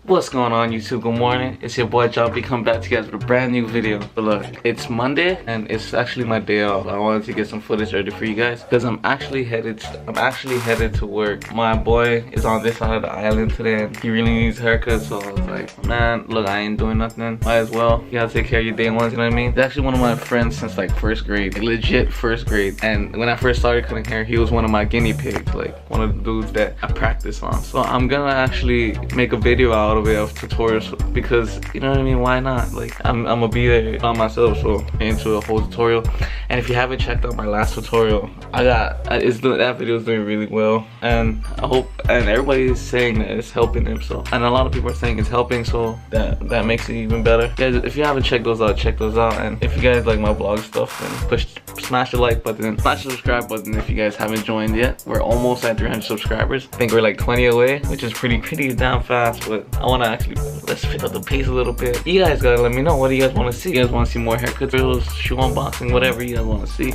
What's going on, YouTube? Good morning. It's your boy Joppy coming back to you guys with a brand new video. But look, it's Monday and it's actually my day off. I wanted to get some footage ready for you guys because I'm actually headed to work. My boy is on this side of the island today and he really needs a haircut, so I was like, man, look, I ain't doing nothing. Might as well. You gotta take care of your day ones, you know what I mean? He's actually one of my friends since like first grade, like, legit first grade. And when I first started cutting hair, he was one of my guinea pigs, like one of the dudes that I practice on. So I'm gonna actually make a video out of it, of tutorials, because you know what I mean, why not? Like I'm gonna be there on myself, so into a whole tutorial. And if you haven't checked out my last tutorial, that video is doing really well, and I hope, and everybody is saying that it's helping them, so, and a lot of people are saying it's helping, so that makes it even better. Guys, if you haven't checked those out, check those out. And if you guys like my vlog stuff, then smash the like button and smash the subscribe button if you guys haven't joined yet. We're almost at 300 subscribers. I think we're like 20 away, which is pretty damn fast, but I want to actually, let's pick up the pace a little bit. You guys gotta let me know, what do you guys want to see? You guys want to see more haircut videos, shoe unboxing, whatever you guys want to see.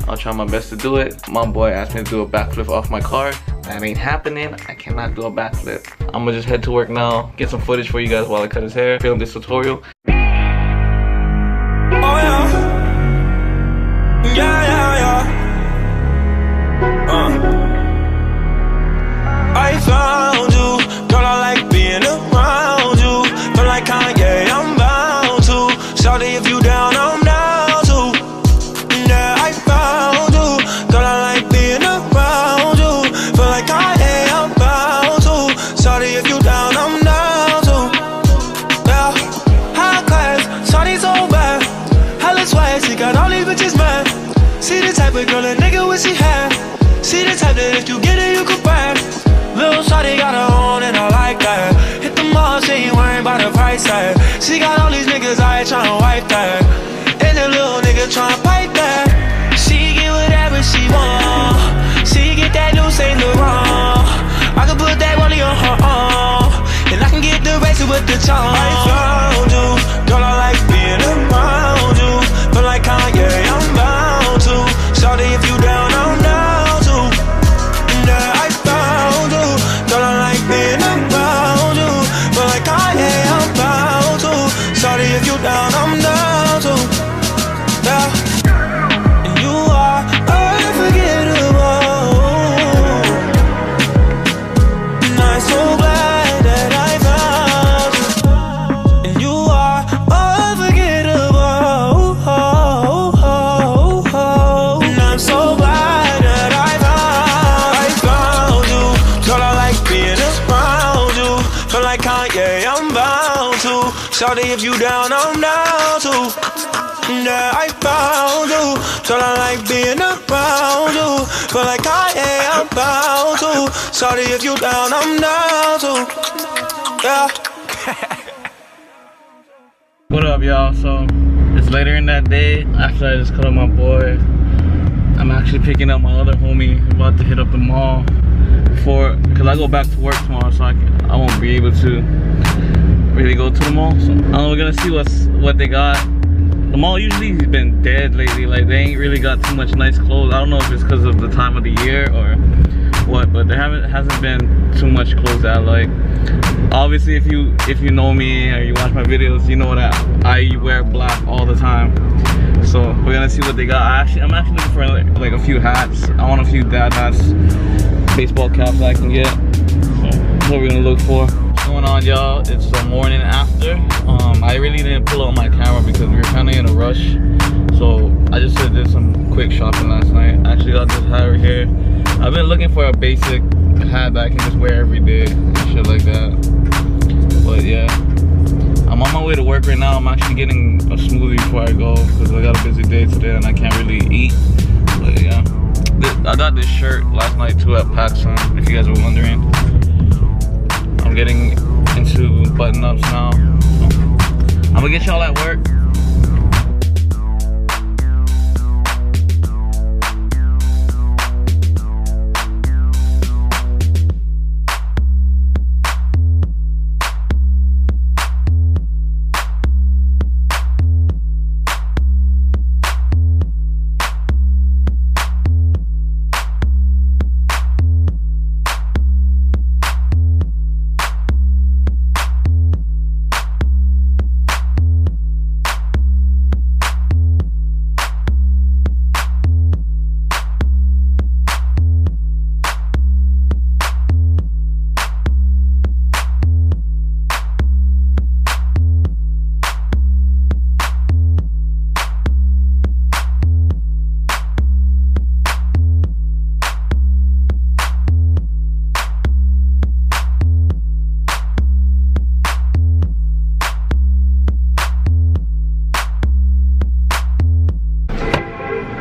I'll try my best to do it. My boy asked me to do a backflip off my car. That ain't happening. I cannot do a backflip. I'm gonna just head to work now, get some footage for you guys while I cut his hair, film this tutorial. I found you, girl, I like being around you. Feel like Kanye, I'm bound to. Shawty, if you down, I'm down too. Yeah, I found you, girl, I like being around you. Feel like Kanye, I'm bound to. Shawty, if you down, I'm down too. Yeah, high class, shawty so bad. Hella swag, she got all these bitches mad. See the type of girl a nigga wish he had. See the type that if you get it, you could brag. Lil' shawty got her own and I like that. Hit the mall, she ain't worried about the price tag. She got all these niggas out here tryna wipe that. And the little nigga tryna pipe that. She get whatever she want. She get that new Saint Laurent. I can put that rollie on her arm, and I can get the razor with the charm. I found you, girl, I like being around you. Feel like Kanye, I'm bound to. Shawty, if you down, I'm down too. Yeah, I found you, girl, I like being around you. Feel like Kanye, I'm bound to. Shawty, if you down, I'm down too. Yeah, and you are unforgettable. And I'm so glad that I found you. And you are unforgettable. And I'm so glad that I found you. Girl, I like being around you. Feel like Kanye, I'm bound to. Shawty, if you down, I'm down too. Yeah, I found you. Girl, I like being around you. Feel like Kanye, I'm bound to. Shawty, if you down, I'm down too. Yeah. What up, y'all? So it's later in that day after I just cut up my boy. I'm actually picking up my other homie. We're about to hit up the mall because I go back to work tomorrow, so I won't be able to really go to the mall. So we're gonna see what they got. The mall usually has been dead lately. Like, they ain't really got too much nice clothes. I don't know if it's because of the time of the year or what, but there hasn't been too much clothes that I like. Obviously, if you know me or you watch my videos, you know that I wear black all the time. So we're gonna see what they got. I'm actually looking for like a few hats. I want a few dad hats, baseball caps I can get. So that's what we're gonna look for. What's going on, y'all? It's the morning after. I really didn't pull out my camera because we were kind of in a rush. So I just did some quick shopping last night. I actually got this hat right here. I've been looking for a basic hat that I can just wear every day and shit like that. But yeah, I'm on my way to work right now. I'm actually getting a smoothie before I go because I got a busy day today and I can't really eat. But yeah, I got this shirt last night too at PacSun, if you guys were wondering. I'm getting into button-ups now. So I'm gonna get y'all at work.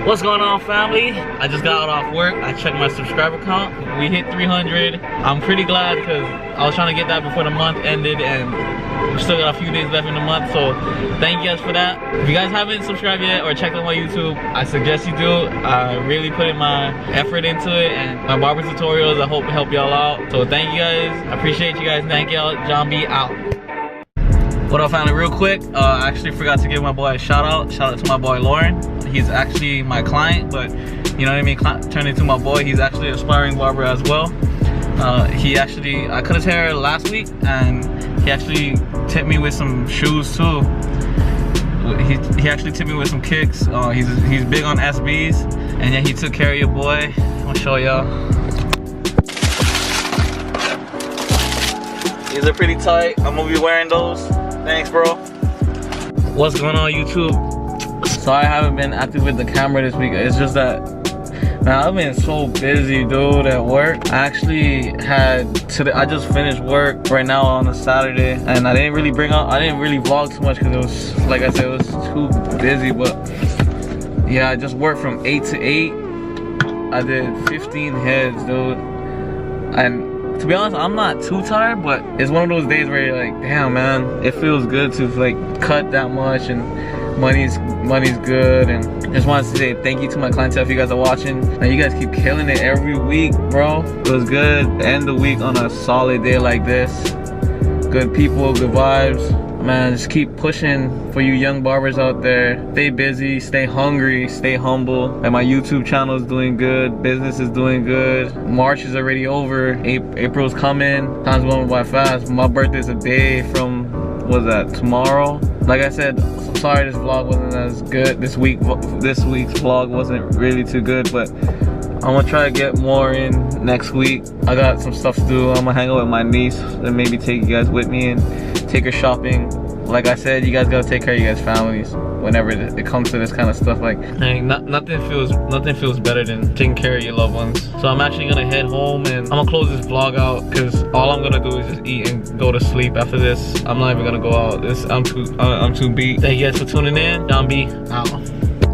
What's going on, family? I just got off work. I checked my subscriber count. We hit 300. I'm pretty glad because I was trying to get that before the month ended, and we still got a few days left in the month. So thank you guys for that. If you guys haven't subscribed yet or checked out my YouTube, I suggest you do. I really put in my effort into it, and my barber tutorials, I hope help y'all out. So thank you guys. I appreciate you guys. Thank y'all. John B out. What up, family? Real quick, I actually forgot to give my boy a shout out. Shout out to my boy Lauren. He's actually my client, but you know what I mean, turned into my boy. He's actually an aspiring barber as well. He actually, I cut his hair last week, and he actually tipped me with some shoes too. He actually tipped me with some kicks. He's big on SBs, and yeah, he took care of your boy. I'll show y'all. These are pretty tight. I'm gonna be wearing those. Thanks, bro. What's going on, YouTube? Sorry I haven't been active with the camera this week. It's just that, man, I've been so busy, dude, at work. I actually I just finished work right now on a Saturday, and I didn't really vlog too much because it was, like I said, it was too busy. But yeah, I just worked from 8 to 8. I did 15 heads, dude. And to be honest, I'm not too tired, but it's one of those days where you're like, damn, man, it feels good to like cut that much, and money's good. And just wanted to say thank you to my clientele if you guys are watching. And you guys keep killing it every week, bro. It was good to end the week on a solid day like this. Good people, good vibes. Man, just keep pushing for you young barbers out there. Stay busy, stay hungry, stay humble. And my YouTube channel is doing good. Business is doing good. March is already over. April's coming. Time's going by fast. My birthday's a day from, what's that, tomorrow? Like I said, I'm sorry this vlog wasn't as good. This week's vlog wasn't really too good, but I'm gonna try to get more in next week. I got some stuff to do. I'm gonna hang out with my niece and maybe take you guys with me and take her shopping. Like I said, you guys gotta take care of you guys' families whenever it comes to this kind of stuff. Like, nothing feels better than taking care of your loved ones. So I'm actually gonna head home, and I'm gonna close this vlog out because all I'm gonna do is just eat and go to sleep after this. I'm not even gonna go out. I'm too beat. Thank you guys for tuning in. John B out.